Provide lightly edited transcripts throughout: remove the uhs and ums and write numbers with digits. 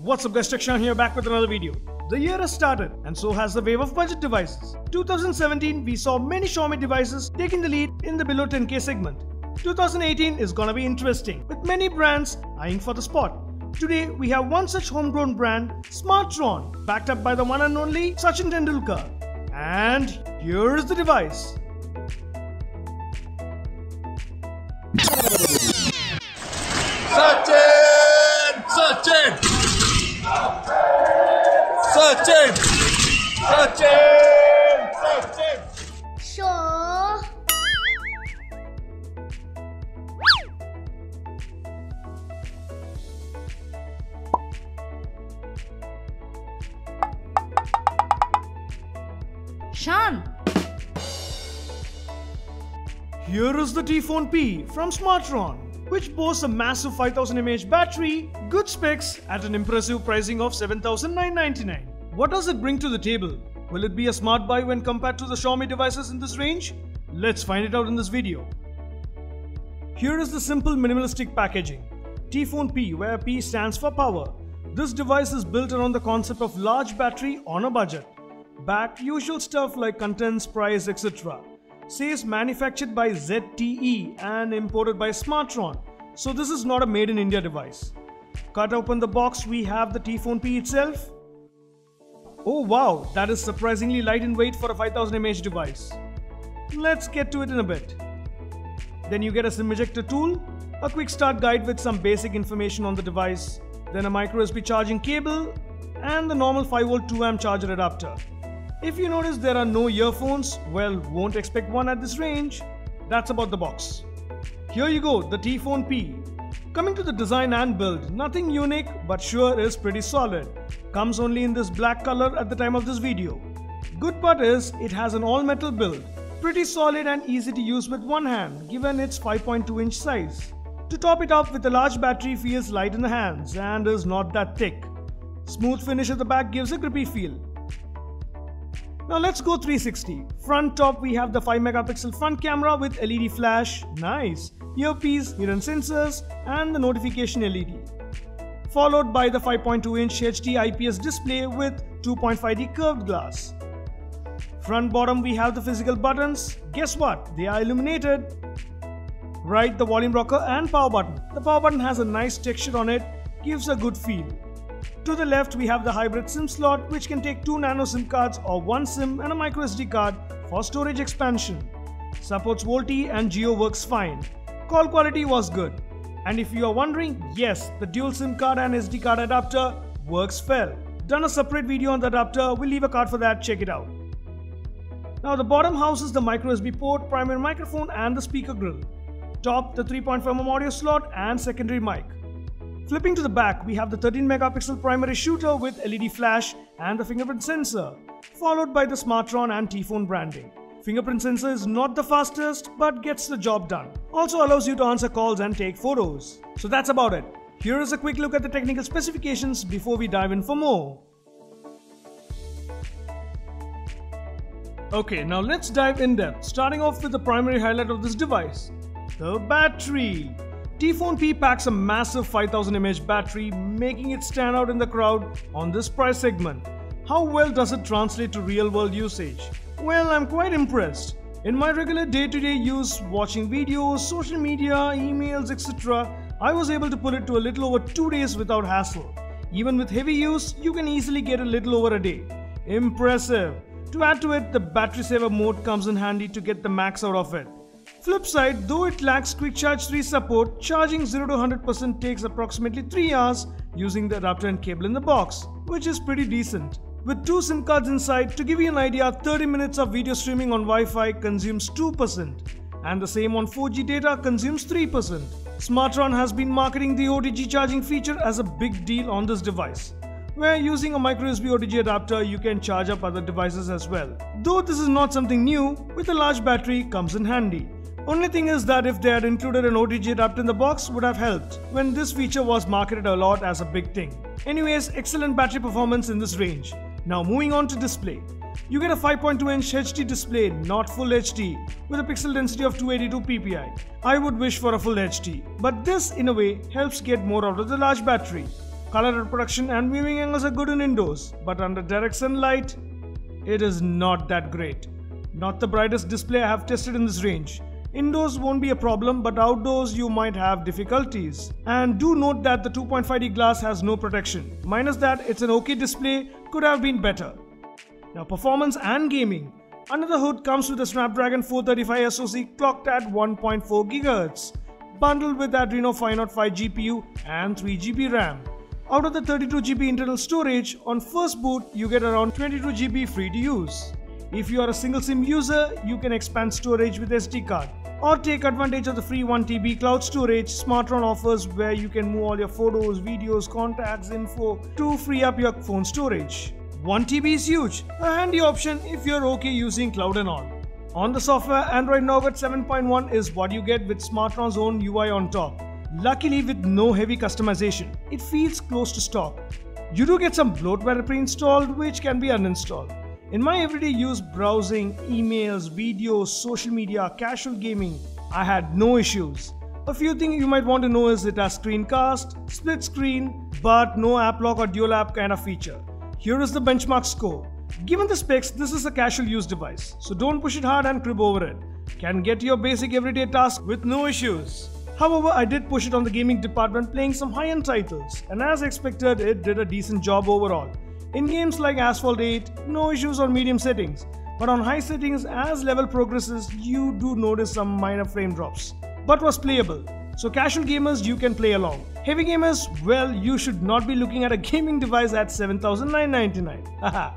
What's up guys, Shan here back with another video. The year has started and so has the wave of budget devices. 2017 we saw many Xiaomi devices taking the lead in the below 10k segment. 2018 is gonna be interesting with many brands eyeing for the spot. Today we have one such homegrown brand, Smartron, backed up by the one and only Sachin Tendulkar. And here is the device. Sachin! Sachin! Sachin! Sachin! Sachin! Sure. Shan. Here is the t.phone P from Smartron, which boasts a massive 5000 mAh battery, good specs at an impressive pricing of 7999. What does it bring to the table? Will it be a smart buy when compared to the Xiaomi devices in this range? Let's find it out in this video. Here is the simple minimalistic packaging. t.phone P, where P stands for power. This device is built around the concept of large battery on a budget. Back, usual stuff like contents, price, etc. Says manufactured by ZTE and imported by Smartron. So this is not a made in India device. Cut open the box, we have the t.phone P itself. Oh wow, that is surprisingly light in weight for a 5000 mAh device. Let's get to it in a bit. Then you get a SIM ejector tool, a quick start guide with some basic information on the device, then a micro USB charging cable, and the normal 5V 2A charger adapter. If you notice there are no earphones, well, won't expect one at this range. That's about the box. Here you go, the t.phone P. Coming to the design and build, nothing unique but sure is pretty solid. Comes only in this black color at the time of this video. Good part is it has an all metal build. Pretty solid and easy to use with one hand given its 5.2 inch size. To top it up with a large battery feels light in the hands and is not that thick. Smooth finish at the back gives a grippy feel. Now let's go 360. Front top we have the 5 megapixel front camera with LED flash, nice, earpiece, hidden sensors and the notification LED. Followed by the 5.2 inch HD IPS display with 2.5D curved glass. Front bottom we have the physical buttons. Guess what? They are illuminated. Right, the volume rocker and power button. The power button has a nice texture on it, gives a good feel. To the left we have the hybrid SIM slot which can take 2 nano SIM cards or 1 SIM and a micro SD card for storage expansion. Supports VoLTE and Geo works fine. Call quality was good. And if you are wondering, yes, the dual SIM card and SD card adapter works well. Done a separate video on the adapter, we'll leave a card for that, check it out. Now the bottom houses the micro USB port, primary microphone and the speaker grill. Top, the 3.5mm audio slot and secondary mic. Flipping to the back, we have the 13 megapixel primary shooter with LED flash and the fingerprint sensor, followed by the Smartron and t.phone branding. Fingerprint sensor is not the fastest but gets the job done. Also allows you to answer calls and take photos. So that's about it. Here is a quick look at the technical specifications before we dive in for more. Okay, now let's dive in depth, starting off with the primary highlight of this device, the battery. t.phone P packs a massive 5000 mAh battery, making it stand out in the crowd on this price segment. How well does it translate to real-world usage? Well, I'm quite impressed. In my regular day-to-day use, watching videos, social media, emails, etc., I was able to pull it to a little over 2 days without hassle. Even with heavy use, you can easily get a little over a day. Impressive! To add to it, the battery saver mode comes in handy to get the max out of it. Flip side, though it lacks quick charge 3 support, charging 0 to 100% takes approximately 3 hours using the adapter and cable in the box, which is pretty decent. With 2 SIM cards inside, to give you an idea, 30 minutes of video streaming on Wi-Fi consumes 2% and the same on 4G data consumes 3%. Smartron has been marketing the OTG charging feature as a big deal on this device, where using a micro USB OTG adapter you can charge up other devices as well. Though this is not something new, with a large battery comes in handy. Only thing is that if they had included an OTG adapter in the box would have helped, when this feature was marketed a lot as a big thing. Anyways, excellent battery performance in this range. Now moving on to display. You get a 5.2 inch HD display, not full HD, with a pixel density of 282 ppi. I would wish for a full HD, but this in a way helps get more out of the large battery. Color reproduction and viewing angles are good in indoors, but under direct sunlight, it is not that great. Not the brightest display I have tested in this range. Indoors won't be a problem, but outdoors you might have difficulties. And do note that the 2.5D glass has no protection. Minus that, it's an okay display, could have been better. Now performance and gaming. Under the hood comes with a Snapdragon 435 SoC clocked at 1.4 GHz, bundled with Adreno 505 GPU and 3GB RAM. Out of the 32GB internal storage, on first boot you get around 22GB free to use. If you are a single SIM user, you can expand storage with SD card or take advantage of the free 1TB cloud storage Smartron offers, where you can move all your photos, videos, contacts, info to free up your phone storage. 1TB is huge, a handy option if you're okay using cloud and all. On the software, Android Nougat 7.1 is what you get with Smartron's own UI on top. Luckily with no heavy customization, it feels close to stock. You do get some bloatware pre-installed which can be uninstalled. In my everyday use, browsing, emails, videos, social media, casual gaming, I had no issues. A few things you might want to know is it has screencast, split screen, but no app lock or dual app kind of feature. Here is the benchmark score. Given the specs, this is a casual use device, so don't push it hard and crib over it. Can get your basic everyday tasks with no issues. However, I did push it on the gaming department playing some high-end titles, and as expected, it did a decent job overall. In games like Asphalt 8, no issues on medium settings, but on high settings as level progresses, you do notice some minor frame drops, but was playable. So casual gamers, you can play along. Heavy gamers, well, you should not be looking at a gaming device at $7,999. Haha.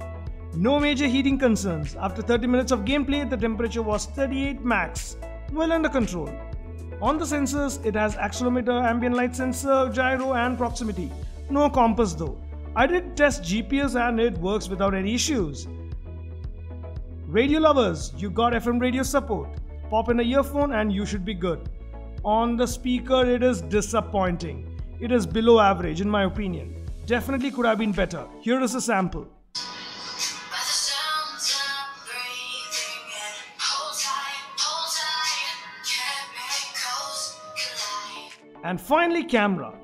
No major heating concerns. After 30 minutes of gameplay, the temperature was 38 max, well under control. On the sensors, it has accelerometer, ambient light sensor, gyro and proximity. No compass though. I did test GPS and it works without any issues. Radio lovers, you got FM radio support. Pop in a earphone and you should be good. On the speaker, it is disappointing. It is below average in my opinion. Definitely could have been better. Here is a sample. And finally, camera.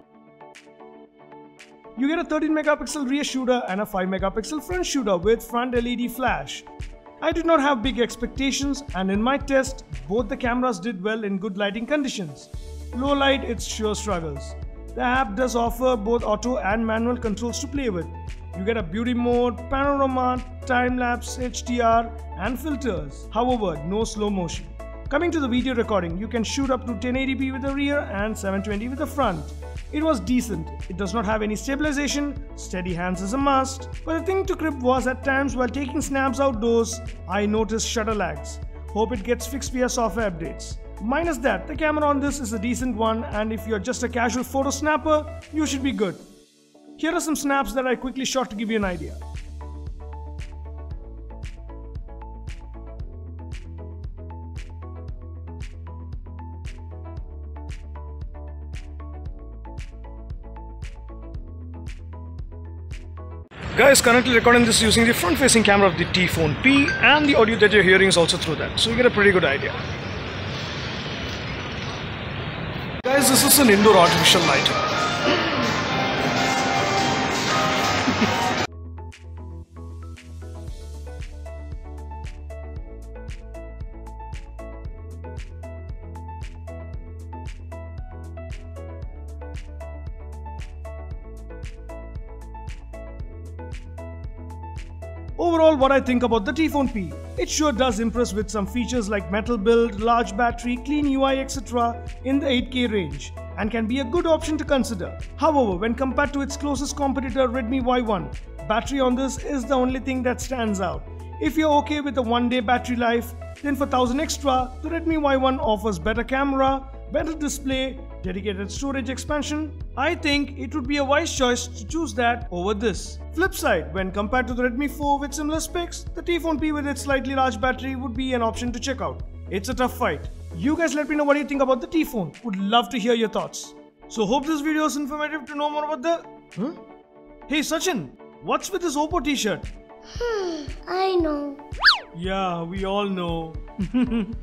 You get a 13 megapixel rear shooter and a 5 megapixel front shooter with front LED flash. I did not have big expectations, and in my test, both the cameras did well in good lighting conditions. Low light, it sure struggles. The app does offer both auto and manual controls to play with. You get a beauty mode, panorama, time-lapse, HDR and filters. However, no slow motion. Coming to the video recording, you can shoot up to 1080p with the rear and 720 with the front. It was decent. It does not have any stabilization, steady hands is a must. But the thing to crib was at times while taking snaps outdoors, I noticed shutter lags. Hope it gets fixed via software updates. Minus that, the camera on this is a decent one, and if you're just a casual photo snapper, you should be good. Here are some snaps that I quickly shot to give you an idea. Guys, currently recording this using the front-facing camera of the t.phone P, and the audio that you're hearing is also through that, so you get a pretty good idea. Guys, this is an indoor artificial lighting. Overall, what I think about the t.phone P, it sure does impress with some features like metal build, large battery, clean UI, etc. in the 8K range, and can be a good option to consider. However, when compared to its closest competitor Redmi Y1, battery on this is the only thing that stands out. If you're okay with a one-day battery life, then for 1000 extra, the Redmi Y1 offers better camera, better display, dedicated storage expansion. I think it would be a wise choice to choose that over this. Flip side, when compared to the Redmi 4 with similar specs, the t.phone P with its slightly large battery would be an option to check out. It's a tough fight. You guys let me know what you think about the t.phone. Would love to hear your thoughts. So hope this video is informative to know more about the... Hey Sachin, what's with this Oppo t-shirt? I know. Yeah, we all know.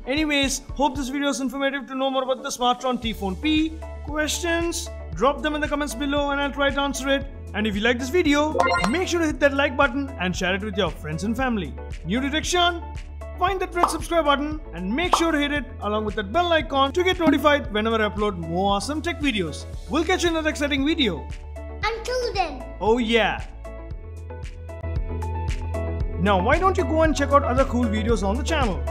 Anyways, hope this video is informative to know more about the Smartron t.phone P. Questions? drop them in the comments below and I'll try to answer it. And if you like this video, make sure to hit that like button and share it with your friends and family. New to Tech, find that red subscribe button and make sure to hit it along with that bell icon to get notified whenever I upload more awesome tech videos. We'll catch you in another exciting video. Until then. Oh yeah. Now why don't you go and check out other cool videos on the channel.